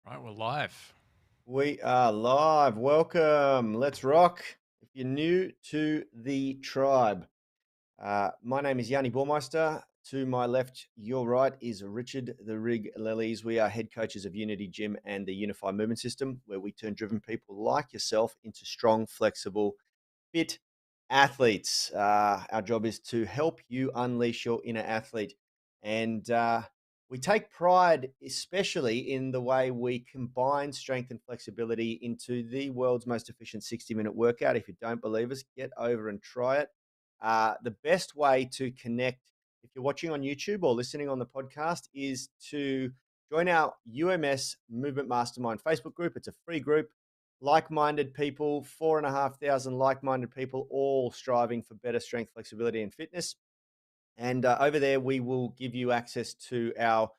Right, we're live. We are live. Welcome. Let's rock. If you're new to the tribe, my name is Yanni Bormeister. To my left, your right is Richard the Rig Lilies. We are head coaches of Unity Gym and the Unified Movement System, where we turn driven people like yourself into strong, flexible, fit athletes. Our job is to help you unleash your inner athlete. And we take pride, especially in the way we combine strength and flexibility into the world's most efficient 60-minute workout. If you don't believe us, get over and try it. The best way to connect, if you're watching on YouTube or listening on the podcast, is to join our UMS Movement Mastermind Facebook group. It's a free group, like-minded people, 4,500 like-minded people, all striving for better strength, flexibility, and fitness. And over there, we will give you access to our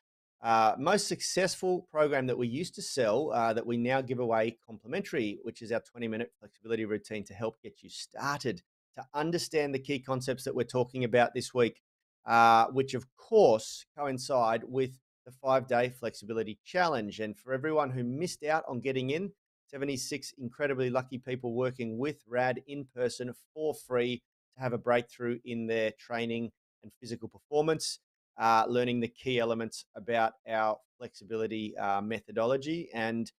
most successful program that we used to sell, that we now give away complimentary, which is our 20-minute flexibility routine to help get you started to understand the key concepts that we're talking about this week, which of course coincide with the 5-day flexibility challenge. And for everyone who missed out on getting in, 76 incredibly lucky people working with RAD in person for free to have a breakthrough in their training and physical performance, learning the key elements about our flexibility methodology. And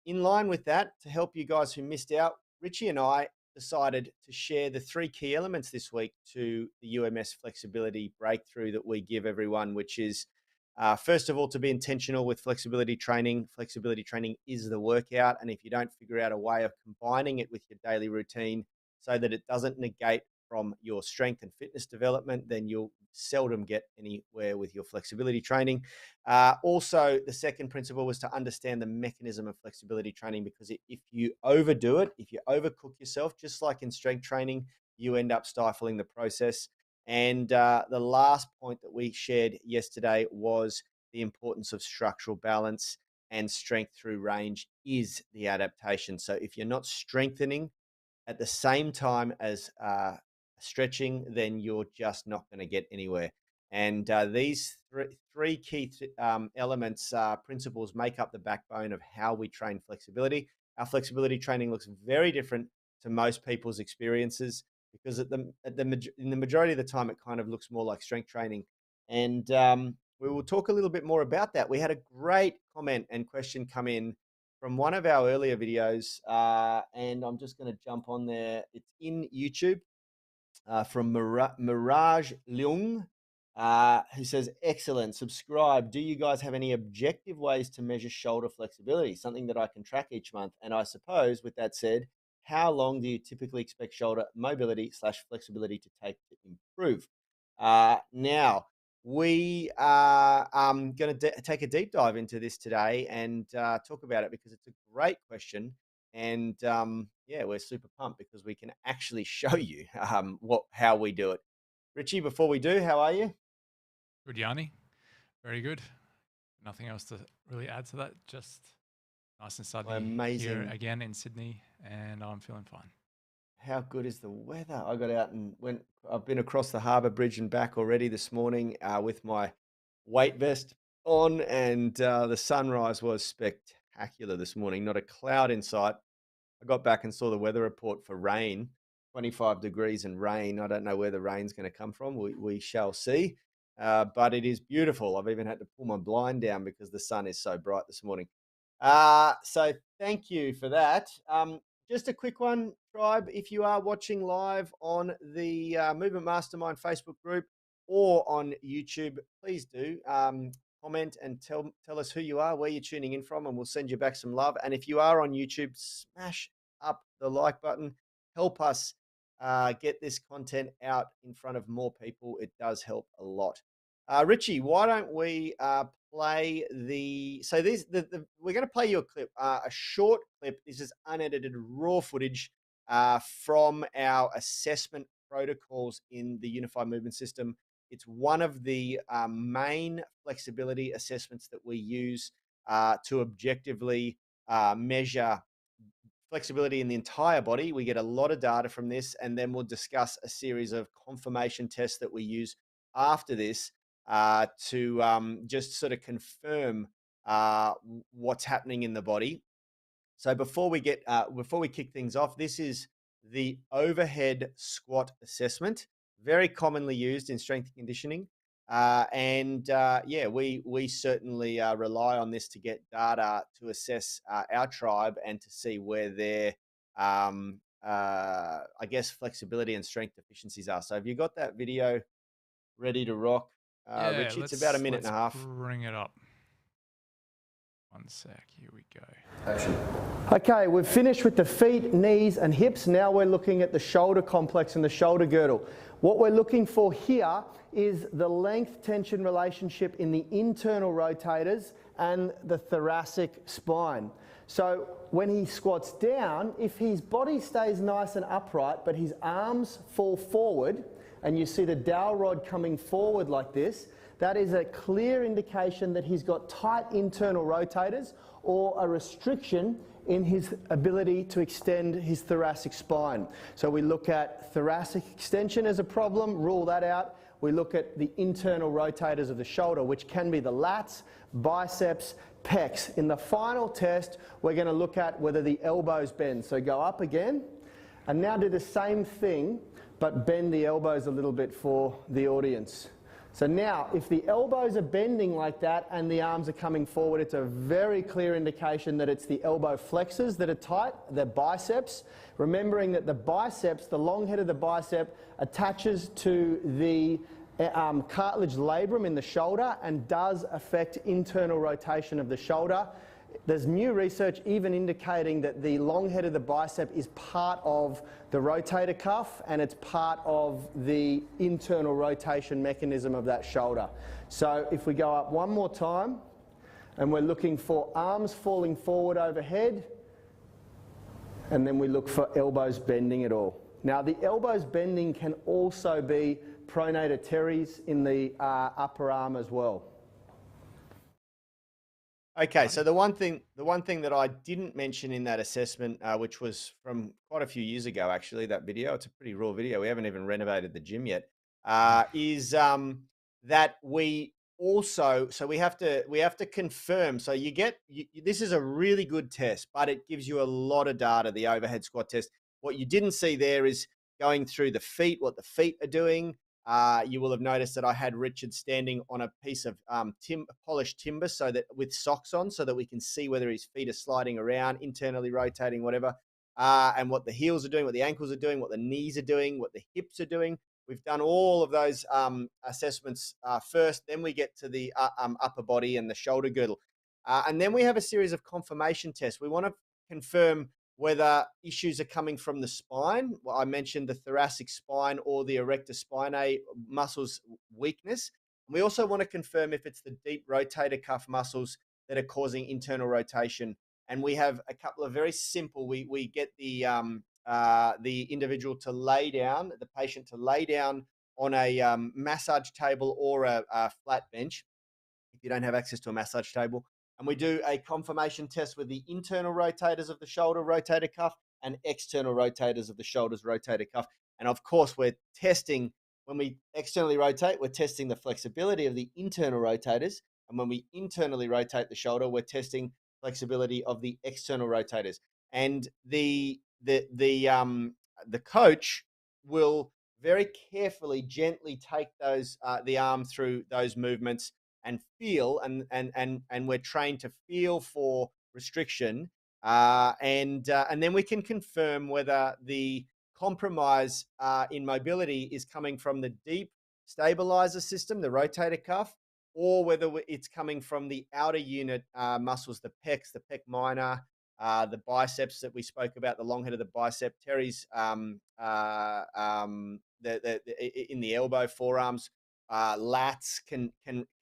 in line with that, to help you guys who missed out, Richie and I decided to share the 3 key elements this week to the UMS flexibility breakthrough that we give everyone, which is first of all, to be intentional with flexibility training. Flexibility training is the workout. And if you don't figure out a way of combining it with your daily routine so that it doesn't negate from your strength and fitness development, then you'll seldom get anywhere with your flexibility training. Also, the second principle was to understand the mechanism of flexibility training, because if you overdo it, if you overcook yourself, just like in strength training, you end up stifling the process. And the last point that we shared yesterday was the importance of structural balance, and strength through range is the adaptation. So if you're not strengthening at the same time as stretching, then you're just not going to get anywhere. And these three key elements, principles, make up the backbone of how we train flexibility. Our flexibility training looks very different to most people's experiences, because in the majority of the time, it kind of looks more like strength training. And we will talk a little bit more about that. We had a great comment and question come in from one of our earlier videos, and I'm just going to jump on there. It's in YouTube, from Mirage Leung, who says, "Excellent, subscribe. Do you guys have any objective ways to measure shoulder flexibility? Something that I can track each month. And I suppose, with that said, how long do you typically expect shoulder mobility slash flexibility to take to improve?" Now, we are going to take a deep dive into this today and talk about it, because it's a great question. And yeah, we're super pumped because we can actually show you how we do it. Richie, before we do, how are you? Good, Yanni. Very good. Nothing else to really add to that. Just nice and sunny here Amazing. again in Sydney, and I'm feeling fine. How good is the weather? I got out and went. I've been across the Harbour Bridge and back already this morning, with my weight vest on, and the sunrise was spectacular this morning. Not a cloud in sight. I got back and saw the weather report for rain, 25 degrees and rain. I don't know where the rain's going to come from. We shall see. But it is beautiful. I've even had to pull my blind down because the sun is so bright this morning. So thank you for that. Just a quick one, tribe. If you are watching live on the Movement Mastermind Facebook group or on YouTube, please do comment and tell us who you are, where you're tuning in from, and we'll send you back some love. And if you are on YouTube, smash up the like button. Help us get this content out in front of more people. It does help a lot. Richie, why don't we play the? So we're going to play you a clip, a short clip. This is unedited raw footage from our assessment protocols in the Unified Movement System. It's one of the main flexibility assessments that we use to objectively measure flexibility in the entire body. We get a lot of data from this, and then we'll discuss a series of confirmation tests that we use after this to just sort of confirm what's happening in the body. So before we kick things off, this is the overhead squat assessment, very commonly used in strength and conditioning. Yeah, we certainly rely on this to get data to assess our tribe and to see where their, I guess, flexibility and strength deficiencies are. So have you got that video ready to rock, Yeah, Richie? It's about a minute and a half. Bring it up. One sec, here we go. Action. Okay, we've finished with the feet, knees and hips. Now we're looking at the shoulder complex and the shoulder girdle. What we're looking for here is the length tension relationship in the internal rotators and the thoracic spine. So when he squats down, if his body stays nice and upright, but his arms fall forward, and you see the dowel rod coming forward like this, that is a clear indication that he's got tight internal rotators or a restriction in his ability to extend his thoracic spine. So we look at thoracic extension as a problem, rule that out. We look at the internal rotators of the shoulder, which can be the lats, biceps, pecs. In the final test, we're going to look at whether the elbows bend. So go up again, and now do the same thing, but bend the elbows a little bit for the audience. So now, if the elbows are bending like that and the arms are coming forward, it's a very clear indication that it's the elbow flexors that are tight, the biceps. Remembering that the biceps, the long head of the bicep, attaches to the cartilage labrum in the shoulder and does affect internal rotation of the shoulder. There's new research even indicating that the long head of the bicep is part of the rotator cuff and it's part of the internal rotation mechanism of that shoulder. So if we go up one more time, and we're looking for arms falling forward overhead, and then we look for elbows bending at all. Now the elbows bending can also be pronator teres in the upper arm as well. Okay, so the one thing that I didn't mention in that assessment, which was from quite a few years ago, actually, that video, it's a pretty raw video. We haven't even renovated the gym yet. Is that we also, so we have to confirm. So this is a really good test, but it gives you a lot of data. The overhead squat test. What you didn't see there is going through the feet, what the feet are doing. You will have noticed that I had Richard standing on a piece of polished timber, so that with socks on, so that we can see whether his feet are sliding around, internally rotating, whatever, and what the heels are doing, what the ankles are doing, what the knees are doing, what the hips are doing. We've done all of those assessments first, then we get to the upper body and the shoulder girdle. And then we have a series of confirmation tests. We want to confirm whether issues are coming from the spine. Well, I mentioned the thoracic spine or the erector spinae muscles weakness. And we also want to confirm if it's the deep rotator cuff muscles that are causing internal rotation. And we have a couple of very simple, we get the individual to lay down, the patient to lay down on a massage table or a flat bench, if you don't have access to a massage table. And we do a confirmation test with the internal rotators of the shoulder rotator cuff and external rotators of the shoulders rotator cuff. And of course, we're testing, when we externally rotate, we're testing the flexibility of the internal rotators. And when we internally rotate the shoulder, we're testing flexibility of the external rotators. And the coach will very carefully, gently take those the arm through those movements and feel, and we're trained to feel for restriction, and then we can confirm whether the compromise in mobility is coming from the deep stabilizer system, the rotator cuff, or whether it's coming from the outer unit muscles, the pecs, the pec minor, the biceps that we spoke about, the long head of the bicep, teres, in the elbow, forearms. Lats can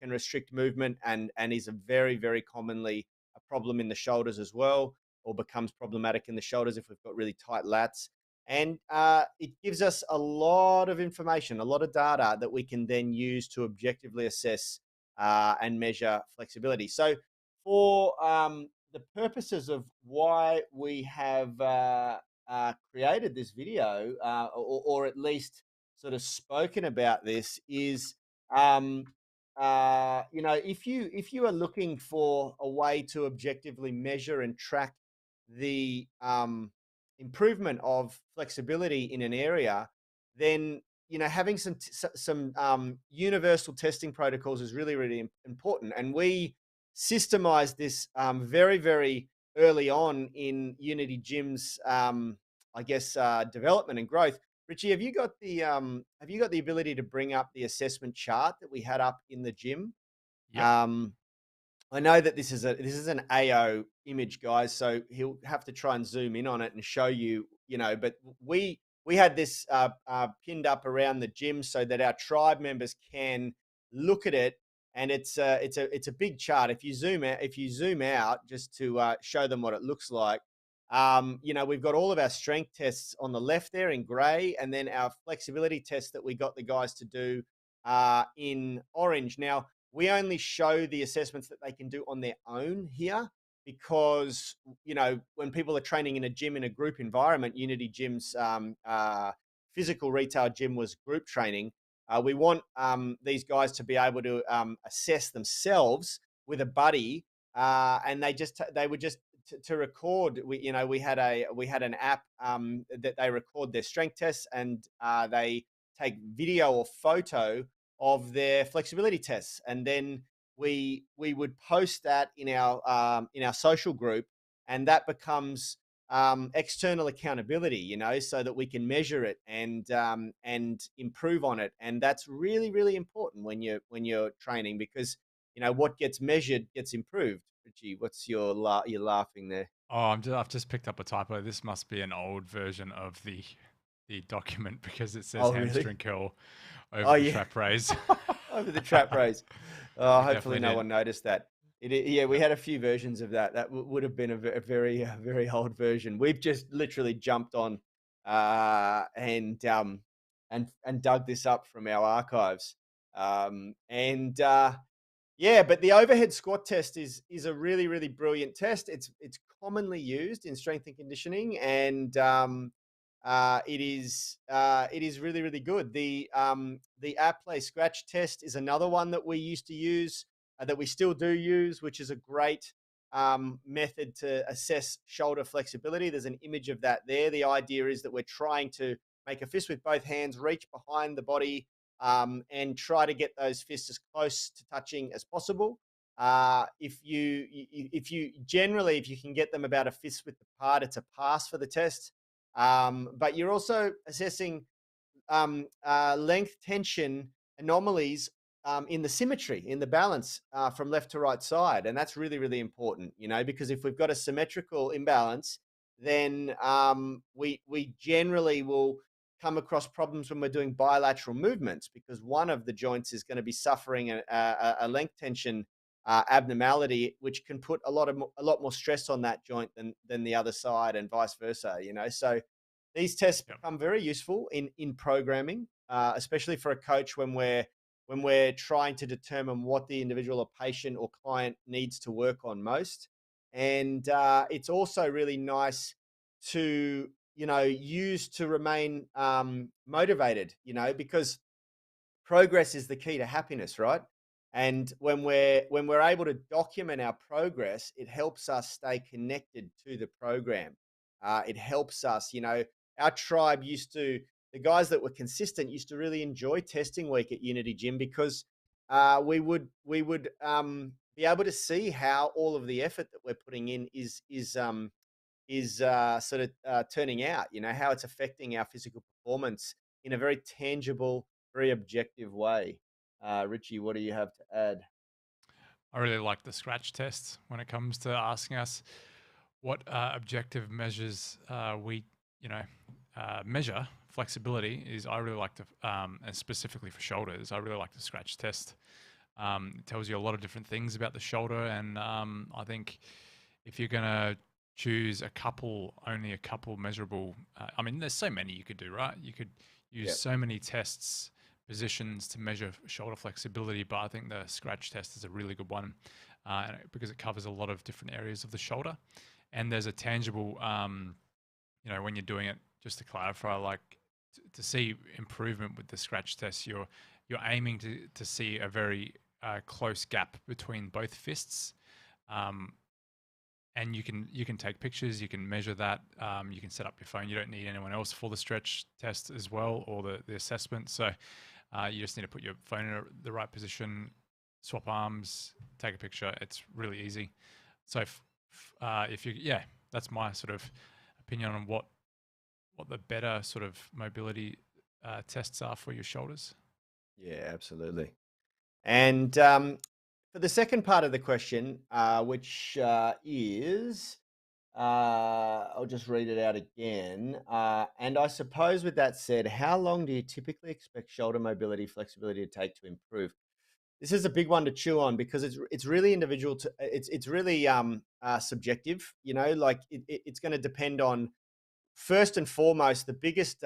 restrict movement and is a very, very commonly a problem in the shoulders as well, or becomes problematic in the shoulders if we've got really tight lats. And it gives us a lot of information, a lot of data that we can then use to objectively assess and measure flexibility. So for the purposes of why we have created this video, or at least sort of spoken about this, is if you are looking for a way to objectively measure and track the improvement of flexibility in an area, then having some universal testing protocols is really, really important. And we systemized this very, very early on in Unity Gym's, development and growth. Richie, have you got the ability to bring up the assessment chart that we had up in the gym? Yep. I know that this is an AO image, guys, so he'll have to try and zoom in on it and show you, but we had this pinned up around the gym so that our tribe members can look at it, and it's a big chart. If you zoom out just to show them what it looks like, we've got all of our strength tests on the left there in gray, and then our flexibility tests that we got the guys to do in orange. Now, we only show the assessments that they can do on their own here because, when people are training in a gym in a group environment, Unity Gym's physical retail gym was group training. We want these guys to be able to assess themselves with a buddy, and they would just to record. We had an app that they record their strength tests, and they take video or photo of their flexibility tests, and then we would post that in our social group, and that becomes external accountability, so that we can measure it and improve on it. And that's really, really important when you're training, because what gets measured gets improved. Richie, what's you're laughing there? Oh, I've just picked up a typo. This must be an old version of the document, because it says hamstring curl over the trap raise. Over the trap raise. Oh, hopefully no one noticed that. We had a few versions of that. That would have been a very, very old version. We've just literally jumped on and dug this up from our archives. But the overhead squat test is a really, really brilliant test. It's commonly used in strength and conditioning, and it is really, really good. The Airplay scratch test is another one that we used to use, that we still do use, which is a great method to assess shoulder flexibility. There's an image of that there. The idea is that we're trying to make a fist with both hands, reach behind the body, and try to get those fists as close to touching as possible. If you can get them about a fist width apart, it's a pass for the test. But you're also assessing length tension anomalies in the symmetry, in the balance from left to right side. And that's really, really important, because if we've got a symmetrical imbalance, then we generally will come across problems when we're doing bilateral movements, because one of the joints is going to be suffering a length tension abnormality, which can put a lot more stress on that joint than the other side, and vice versa. So these tests become very useful in programming, especially for a coach when we're trying to determine what the individual or patient or client needs to work on most. And it's also really nice to use to remain motivated, because progress is the key to happiness, right? And when we're able to document our progress, it helps us stay connected to the program. It helps us, our tribe the guys that were consistent used to really enjoy testing week at Unity Gym, because we would be able to see how all of the effort that we're putting in is turning out, how it's affecting our physical performance in a very tangible, very objective way. Richie, what do you have to add? I really like the scratch tests when it comes to asking us what objective measures we measure flexibility is. I really like to, and specifically for shoulders, I really like the scratch test. It tells you a lot of different things about the shoulder, and I think if you're going to choose only a couple measurable, there's so many you could do, right? You could use so many tests, positions to measure shoulder flexibility, but I think the scratch test is a really good one because it covers a lot of different areas of the shoulder. And there's a tangible, when you're doing it, just to clarify, like to see improvement with the scratch test, you're aiming to see a very close gap between both fists. And you can take pictures, you can measure that, you can set up your phone. You don't need anyone else for the stretch test as well, or the assessment. So you just need to put your phone in the right position, swap arms, take a picture. It's really easy. So if you, that's my sort of opinion on what the better sort of mobility tests are for your shoulders. Yeah, absolutely. And for the second part of the question, which is, I'll just read it out again. And I suppose with that said, how long do you typically expect shoulder mobility, flexibility to take to improve? This is a big one to chew on because it's really individual to it's really subjective. You know, like it's going to depend on, first and foremost, the biggest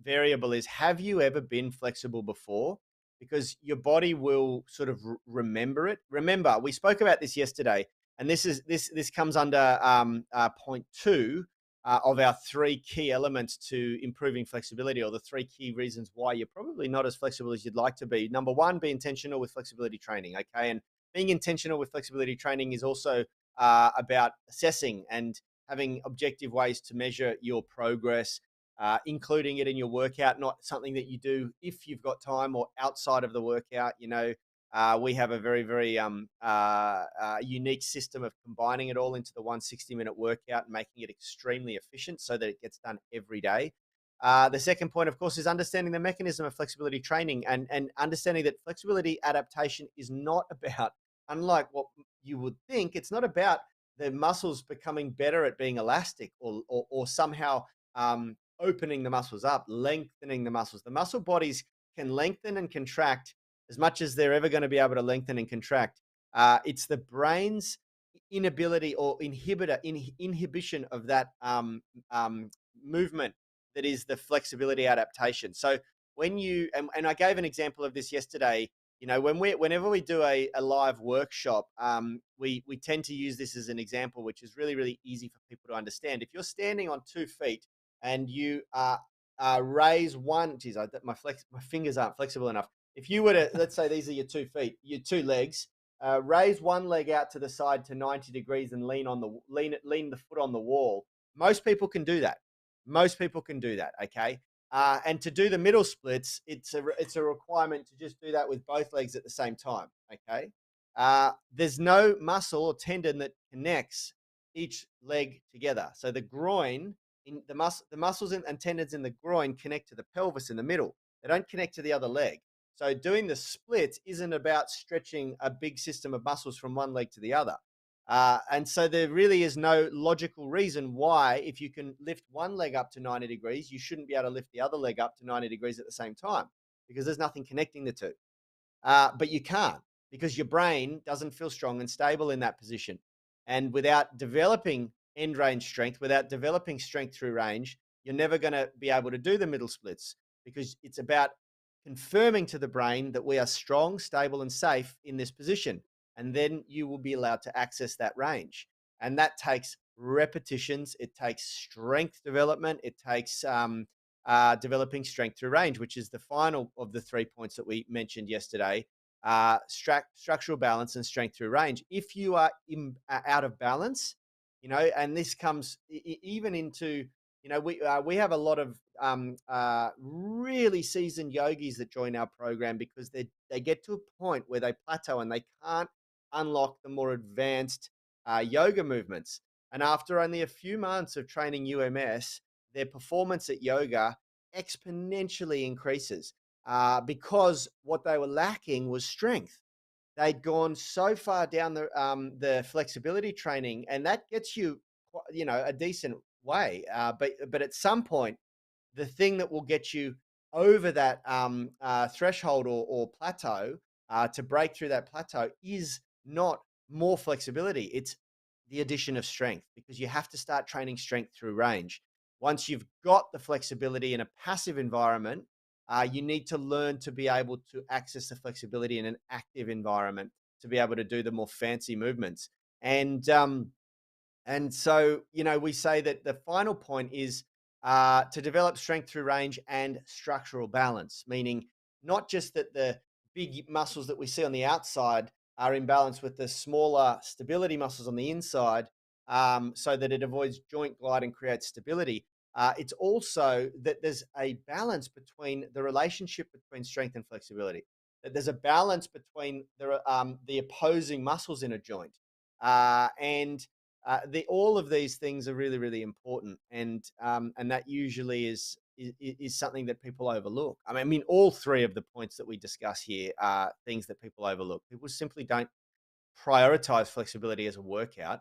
variable is, have you ever been flexible before? Because your body will sort of remember it. Remember, we spoke about this yesterday, and this comes under point 2 of our 3 key elements to improving flexibility, or the 3 key reasons why you're probably not as flexible as you'd like to be. Number 1, be intentional with flexibility training. Okay, and being intentional with flexibility training is also about assessing and having objective ways to measure your progress, including it in your workout, not something that you do if you've got time or outside of the workout. You know, we have a very, very unique system of combining it all into the 160-minute workout and making it extremely efficient so that it gets done every day. The second point, of course, is understanding the mechanism of flexibility training and understanding that flexibility adaptation is not about, unlike what you would think, it's not about the muscles becoming better at being elastic or somehow opening the muscles up, lengthening the muscles. The muscle bodies can lengthen and contract as much as they're ever going to be able to lengthen and contract. It's the brain's inability or inhibition of that movement that is the flexibility adaptation. So when you, and I gave an example of this yesterday, you know, whenever we do a live workshop, we tend to use this as an example, which is really, really easy for people to understand. If you're standing on 2 feet and you raise one, geez, my fingers aren't flexible enough. If you were to, let's say these are your 2 feet, your 2 legs, raise one leg out to the side to 90 degrees and lean the foot on the wall. Most people can do that. Most people can do that. Okay. And to do the middle splits, it's a requirement to just do that with both legs at the same time. Okay. There's no muscle or tendon that connects each leg together. So the groin, the muscles and tendons in the groin connect to the pelvis in the middle. They don't connect to the other leg. So doing the splits isn't about stretching a big system of muscles from one leg to the other. And so there really is no logical reason why, if you can lift one leg up to 90 degrees, you shouldn't be able to lift the other leg up to 90 degrees at the same time, because there's nothing connecting the two. But you can't, because your brain doesn't feel strong and stable in that position. And without developing end range strength, without developing strength through range, you're never going to be able to do the middle splits, because it's about confirming to the brain that we are strong, stable, and safe in this position. And then you will be allowed to access that range. And that takes repetitions. It takes strength development. It takes developing strength through range, which is the final of the 3 points that we mentioned yesterday. Structural balance and strength through range. If you are out of balance, you know, and this comes even into, you know, we have a lot of really seasoned yogis that join our program because they get to a point where they plateau and they can't unlock the more advanced yoga movements. And after only a few months of training UMS, their performance at yoga exponentially increases because what they were lacking was strength. They'd gone so far down the flexibility training, and that gets you, you know, a decent way. But at some point, the thing that will get you over that threshold or plateau to break through that plateau is not more flexibility. It's the addition of strength, because you have to start training strength through range. Once you've got the flexibility in a passive environment, you need to learn to be able to access the flexibility in an active environment to be able to do the more fancy movements. And so, you know, we say that the final point is to develop strength through range and structural balance, meaning not just that the big muscles that we see on the outside are in balance with the smaller stability muscles on the inside, so that it avoids joint glide and creates stability. It's also that there's a balance between the relationship between strength and flexibility. That there's a balance between the opposing muscles in a joint, and all of these things are really, really important, and that usually is something that people overlook. I mean, all three of the points that we discuss here are things that people overlook. People simply don't prioritize flexibility as a workout.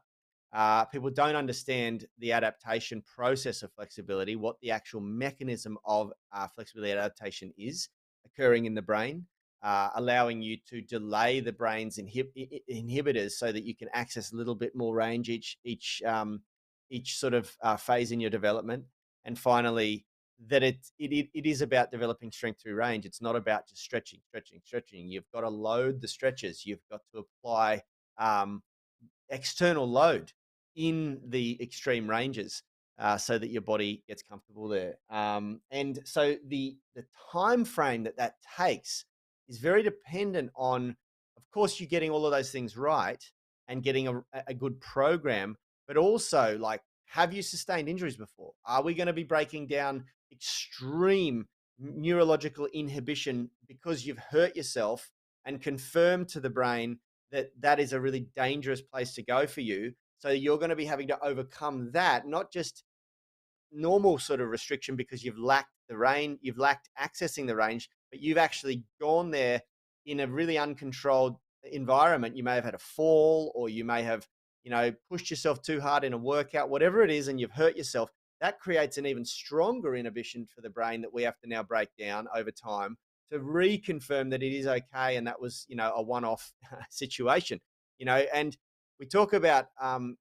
People don't understand the adaptation process of flexibility, what the actual mechanism of flexibility adaptation is occurring in the brain, allowing you to delay the brain's inhibitors so that you can access a little bit more range each sort of phase in your development. And finally, that it is about developing strength through range. It's not about just stretching. You've got to load the stretches. You've got to apply um, external load in the extreme ranges, so that your body gets comfortable there. And so the time frame that takes is very dependent on, of course, you getting all of those things right and getting a good program, but also, like, have you sustained injuries before? Are we going to be breaking down extreme neurological inhibition because you've hurt yourself and confirmed to the brain that is a really dangerous place to go for you? So you're going to be having to overcome that, not just normal sort of restriction because you've lacked the range, you've lacked accessing the range, but you've actually gone there in a really uncontrolled environment. You may have had a fall, or you may have, pushed yourself too hard in a workout, whatever it is, and you've hurt yourself. That creates an even stronger inhibition for the brain that we have to now break down over time to reconfirm that it is okay and that was, a one-off situation. And we talk about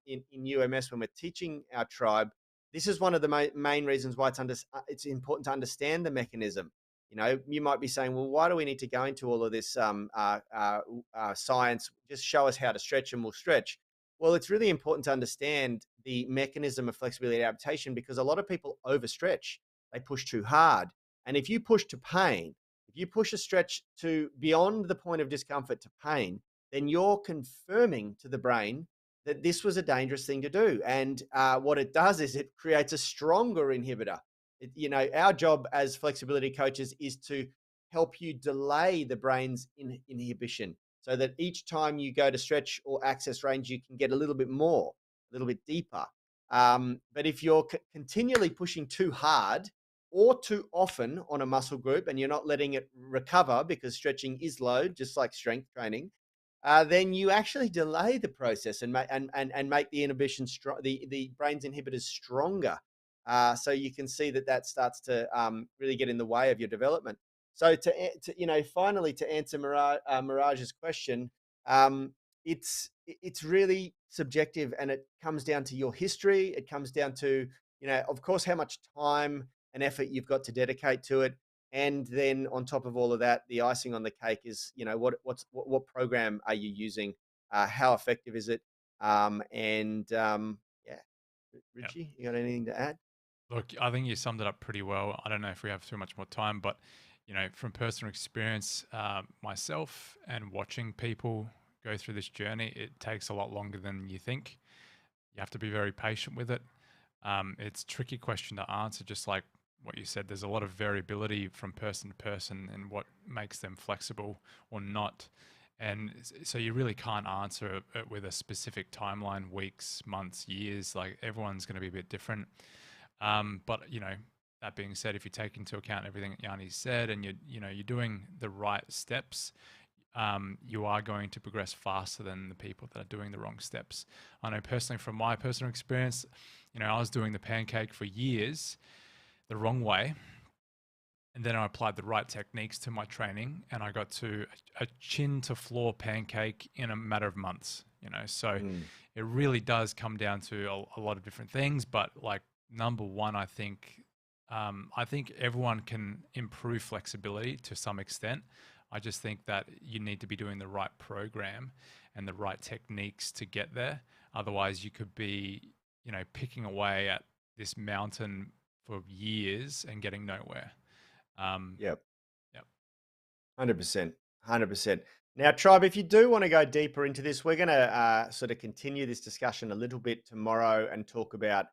in UMS when we're teaching our tribe, this is one of the main reasons why it's important to understand the mechanism. You might be saying, well, why do we need to go into all of this science? Just show us how to stretch and we'll stretch. Well, it's really important to understand the mechanism of flexibility adaptation, because a lot of people overstretch. They push too hard. And if you push to pain, if you push a stretch to beyond the point of discomfort to pain, then you're confirming to the brain that this was a dangerous thing to do. And what it does is it creates a stronger inhibitor. Our job as flexibility coaches is to help you delay the brain's inhibition so that each time you go to stretch or access range, you can get a little bit more, a little bit deeper. But if you're continually pushing too hard or too often on a muscle group and you're not letting it recover, because stretching is load, just like strength training, then you actually delay the process and make the inhibition the brain's inhibitors stronger. So you can see that starts to really get in the way of your development. So finally, to answer Miraj's question, it's really subjective, and it comes down to your history. It comes down to, of course, how much time and effort you've got to dedicate to it. And then on top of all of that, the icing on the cake is, what program are you using? How effective is it? Yeah, Richie, you got anything to add? Look, I think you summed it up pretty well. I don't know if we have too much more time, but from personal experience, myself and watching people go through this journey, it takes a lot longer than you think. You have to be very patient with it. It's a tricky question to answer, just like what you said. There's a lot of variability from person to person and what makes them flexible or not. And so you really can't answer it with a specific timeline, weeks, months, years. Like, everyone's going to be a bit different. But that being said, if you take into account everything that Yanni said, and you're doing the right steps, you are going to progress faster than the people that are doing the wrong steps. I know personally, from my personal experience, I was doing the pancake for years the wrong way, and then I applied the right techniques to my training, and I got to a chin to floor pancake in a matter of months. So it really does come down to a lot of different things. But, like, number one, I think everyone can improve flexibility to some extent. I just think that you need to be doing the right program and the right techniques to get there. Otherwise, you could be, picking away at this mountain for years and getting nowhere. Yep. Yep. 100%. 100%. Now, Tribe, if you do want to go deeper into this, we're going to sort of continue this discussion a little bit tomorrow and talk about.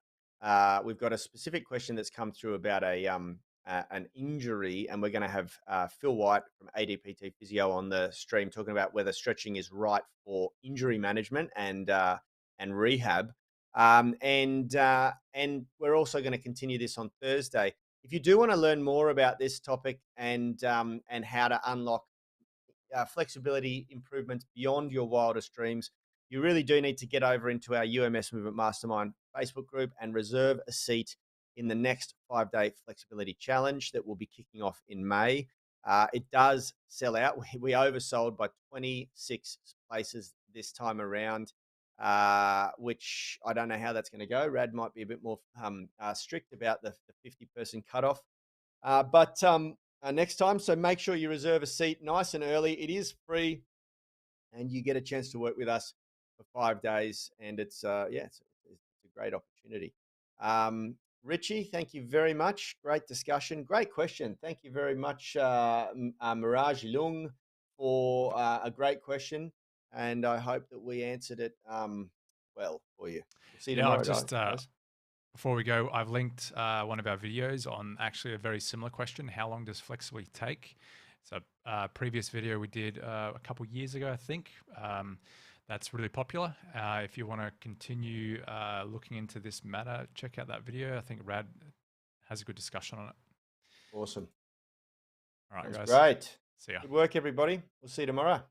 We've got a specific question that's come through about an injury, and we're going to have Phil White from ADPT Physio on the stream talking about whether stretching is right for injury management and rehab. And we're also going to continue this on Thursday. If you do want to learn more about this topic and how to unlock flexibility improvements beyond your wildest dreams, you really do need to get over into our UMS Movement Mastermind Facebook group and reserve a seat in the next 5-day flexibility challenge that will be kicking off in May. It does sell out. We oversold by 26 places this time around, which I don't know how that's going to go. Rad might be a bit more strict about the 50-person cutoff. But next time, so make sure you reserve a seat nice and early. It is free, and you get a chance to work with us for 5 days, and it's a great opportunity. Richie, thank you very much. Great discussion. Great question. Thank you very much, Miraj Lung, for a great question, and I hope that we answered it well for you. We'll see you tomorrow, guys. Before we go, I've linked one of our videos on actually a very similar question. How long does flexibility take? It's a previous video we did a couple years ago, I think. That's really popular. If you want to continue looking into this matter, check out that video. I think Rad has a good discussion on it. Awesome. All right, That's guys. great. See ya. Good work, everybody. We'll see you tomorrow.